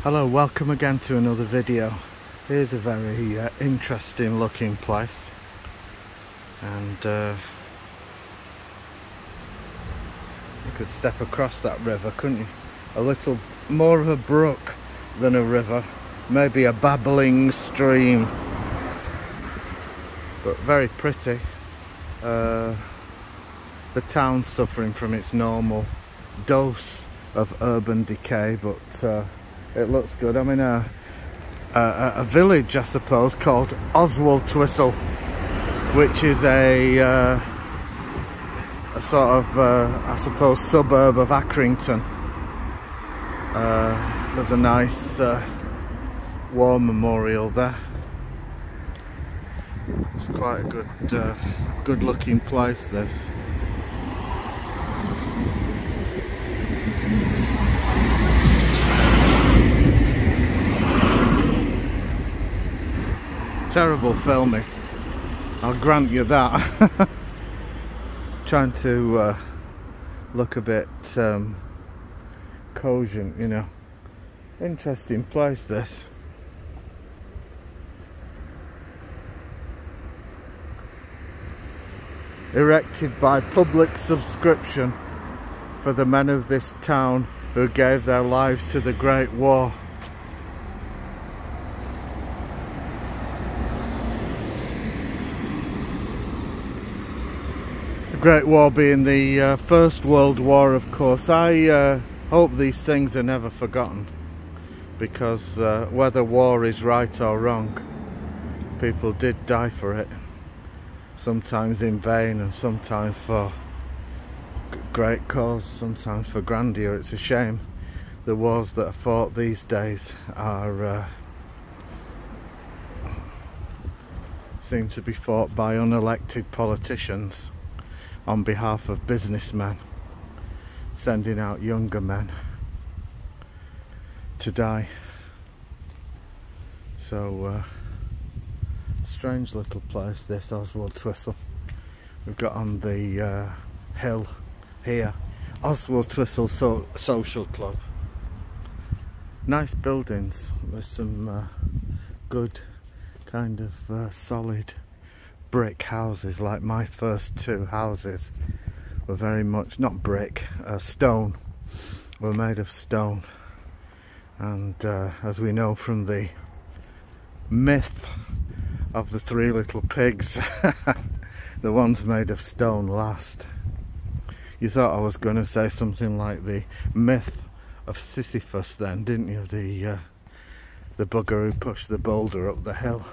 Hello, welcome again to another video. Here's a very interesting looking place, and you could step across that river, couldn't you? A little more of a brook than a river, maybe a babbling stream, but very pretty. The town's suffering from its normal dose of urban decay, but it looks good. I'm in a village, I suppose, called Oswaldtwistle, which is a sort of, I suppose, suburb of Accrington. There's a nice war memorial there. It's quite a good looking place, this. Terrible filming, I'll grant you that. Trying to look a bit cogent, you know. Interesting place, this. Erected by public subscription for the men of this town who gave their lives to the Great War. Great War being the First World War, of course. I hope these things are never forgotten, because whether war is right or wrong, people did die for it, sometimes in vain and sometimes for great cause, sometimes for grandeur. It's a shame the wars that are fought these days are seem to be fought by unelected politicians on behalf of businessmen, sending out younger men to die. So, strange little place, this Oswaldtwistle. We've got on the hill here, Oswaldtwistle Social Club. Nice buildings. There's some good kind of solid brick houses, like my first two houses were very much, not brick, stone, were made of stone. And as we know from the myth of the three little pigs, the ones made of stone last. You thought I was going to say something like the myth of Sisyphus then, didn't you? The bugger who pushed the boulder up the hill.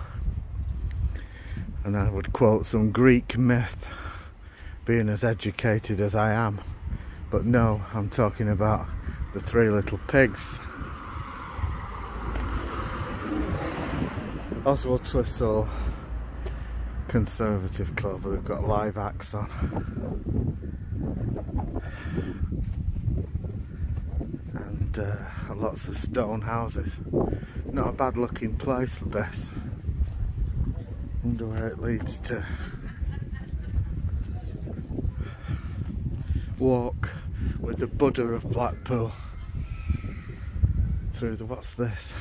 And I would quote some Greek myth, being as educated as I am. But no, I'm talking about the three little pigs. Oswaldtwistle Conservative Club. They've got live acts on. And lots of stone houses. Not a bad looking place, this. Wonder where it leads to. Walk with the Buddha of Blackpool through the, what's this?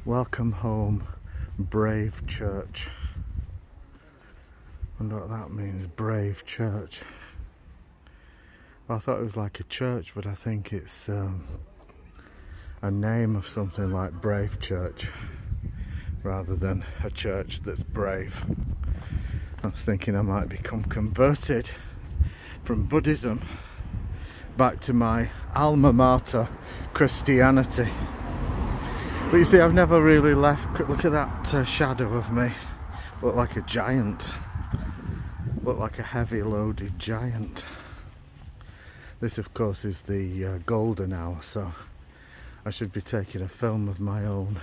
Welcome Home Brave Church. Wonder what that means, Brave Church. Well, I thought it was like a church, but I think it's a name of something like Brave Church, rather than a church that's brave. I was thinking I might become converted from Buddhism back to my alma mater, Christianity. But you see, I've never really left. Look at that shadow of me. Look like a giant. Look like a heavy loaded giant. This, of course, is the golden hour, so I should be taking a film of my own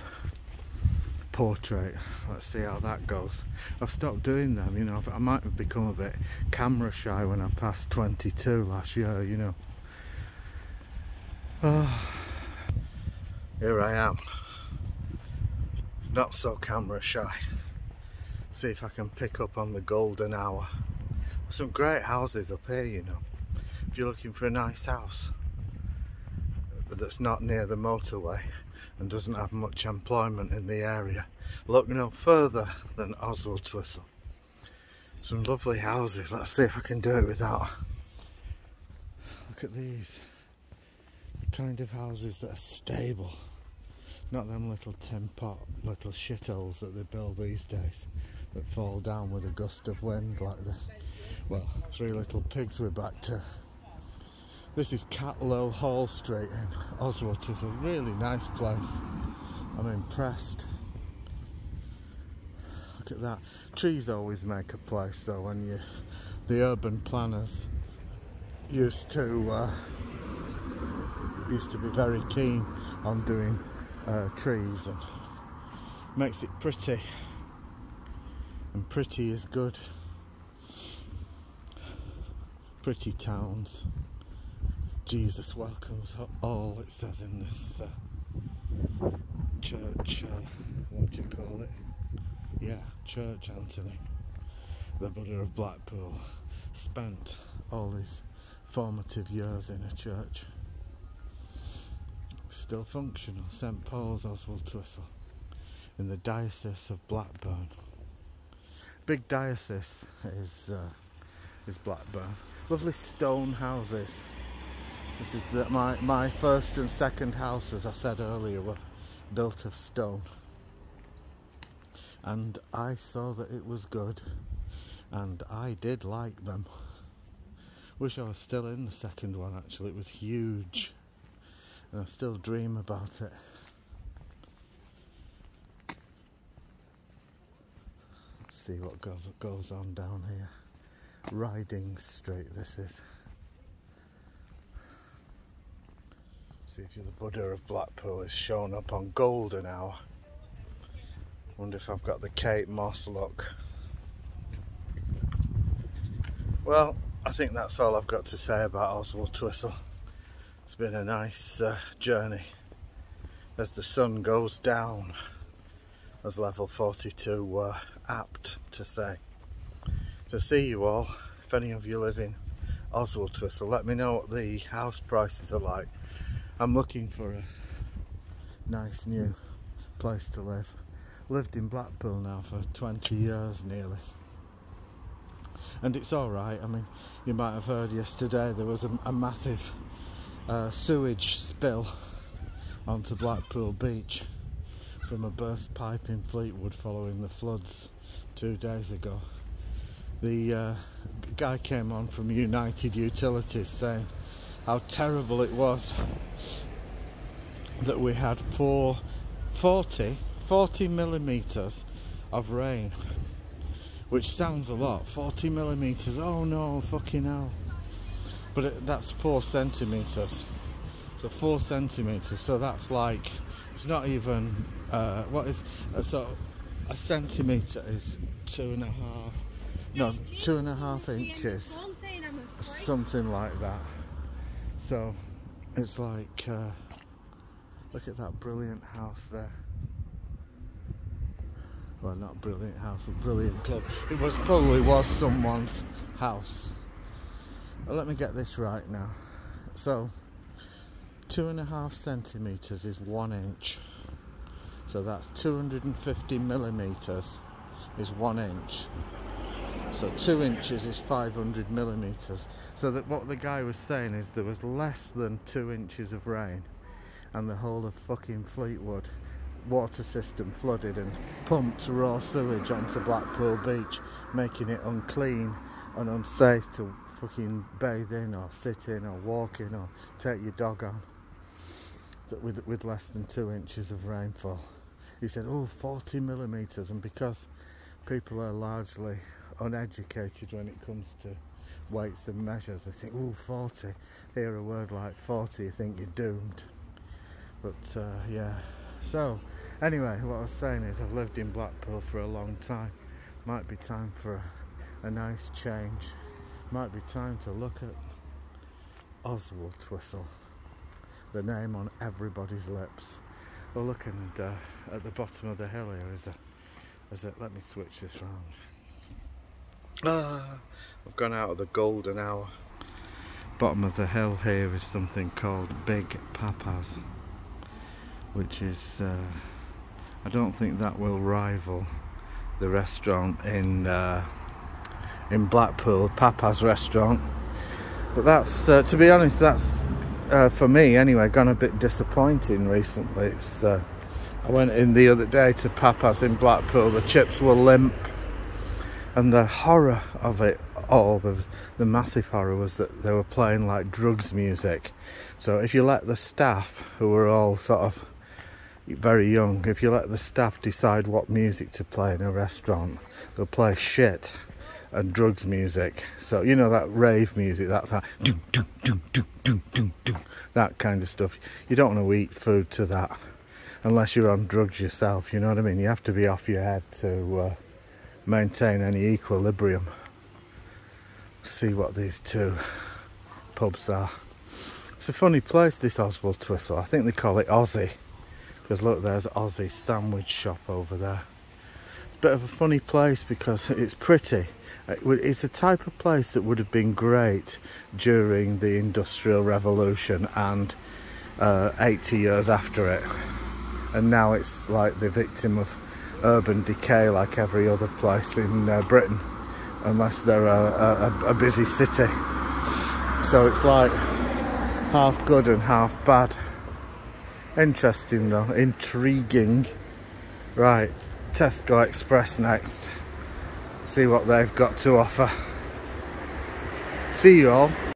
portrait. Let's see how that goes. I've stopped doing them, you know. I might have become a bit camera shy when I passed 22 last year, you know. Here I am, not so camera shy. See if I can pick up on the golden hour. There's some great houses up here, you know. If you're looking for a nice house that's not near the motorway, and doesn't have much employment in the area. Look no further than Oswaldtwistle. Some lovely houses. Let's see if I can do it without. Look at these. The kind of houses that are stable. Not them little tin pot, little shitholes that they build these days that fall down with a gust of wind like the, well, Three Little Pigs we're back to. This is Catlow Hall Street in Oswaldtwistle. Really nice place. I'm impressed. Look at that. Trees always make a place though, when you, the urban planners used to be very keen on doing trees, and makes it pretty, and pretty is good. Pretty towns. Jesus welcomes all, it says in this church, what do you call it? Yeah, church, Anthony. The Buddha of Blackpool spent all his formative years in a church. Still functional. St Paul's, Oswaldtwistle, in the Diocese of Blackburn. Big diocese is Blackburn. Lovely stone houses. This is my first and second house, as I said earlier, were built of stone. And I saw that it was good, and I did like them. Wish I was still in the second one actually, it was huge. And I still dream about it. Let's see what goes on down here. Riding Street this is. See if the Buddha of Blackpool is showing up on golden hour. Wonder if I've got the Kate Moss look. Well, I think that's all I've got to say about Oswaldtwistle. It's been a nice journey as the sun goes down, as level 42 were apt to say. So see you all. If any of you live in Oswaldtwistle, let me know what the house prices are like. I'm looking for a nice new place to live. Lived in Blackpool now for 20 years nearly. And it's alright. I mean, you might have heard yesterday there was a massive sewage spill onto Blackpool Beach from a burst pipe in Fleetwood following the floods 2 days ago. The guy came on from United Utilities saying how terrible it was that we had 40 millimetres of rain, which sounds a lot. 40 millimetres, oh no, fucking hell. But that's 4 centimetres. So 4 centimetres, so that's like, it's not even, what is, so a centimetre is 2.5 inches, something like that. So it's like, look at that brilliant house there. Well, not brilliant house, but brilliant club. It probably was someone's house. Well, let me get this right now. So 2.5 centimetres is 1 inch. So that's 250 millimetres is 1 inch. So 2 inches is 500 millimetres. So that what the guy was saying is there was less than 2 inches of rain and the whole of fucking Fleetwood water system flooded and pumped raw sewage onto Blackpool Beach, making it unclean and unsafe to fucking bathe in or sit in or walk in or take your dog on with less than 2 inches of rainfall. He said, oh, 40 millimetres, and because people are largely uneducated when it comes to weights and measures, they think, oh, 40, hear a word like 40, you think you're doomed. But yeah, so anyway, what I was saying is I've lived in Blackpool for a long time. Might be time for a nice change. Might be time to look at Oswaldtwistle, the name on everybody's lips. Well, look, and at the bottom of the hill here is a, let me switch this round. I've gone out of the golden hour. Bottom of the hill here is something called Big Papa's. which is I don't think that will rival the restaurant in Blackpool, Papa's restaurant. But that's to be honest, that's for me anyway, gone a bit disappointing recently. It's I went in the other day to Papa's in Blackpool. The chips were limp, and the horror of it all, the massive horror, was that they were playing like drugs music. So if you let the staff, who were all sort of very young, if you let the staff decide what music to play in a restaurant, they'll play shit and drugs music. So you know, that rave music, that's that doom, doom, doom, doom, doom, doom, doom, that kind of stuff. You don't want to eat food to that unless you're on drugs yourself, you know what I mean? You have to be off your head to maintain any equilibrium. See what these two pubs are. It's a funny place, this Oswaldtwistle. I think they call it Aussie, because look, there's Aussie sandwich shop over there. Bit of a funny place because it's pretty. It's the type of place that would have been great during the Industrial Revolution and 80 years after it. And now it's like the victim of urban decay, like every other place in Britain, unless they're a busy city. So it's like half good and half bad. Interesting though, intriguing. Right, Tesco Express next. See what they've got to offer. See you all.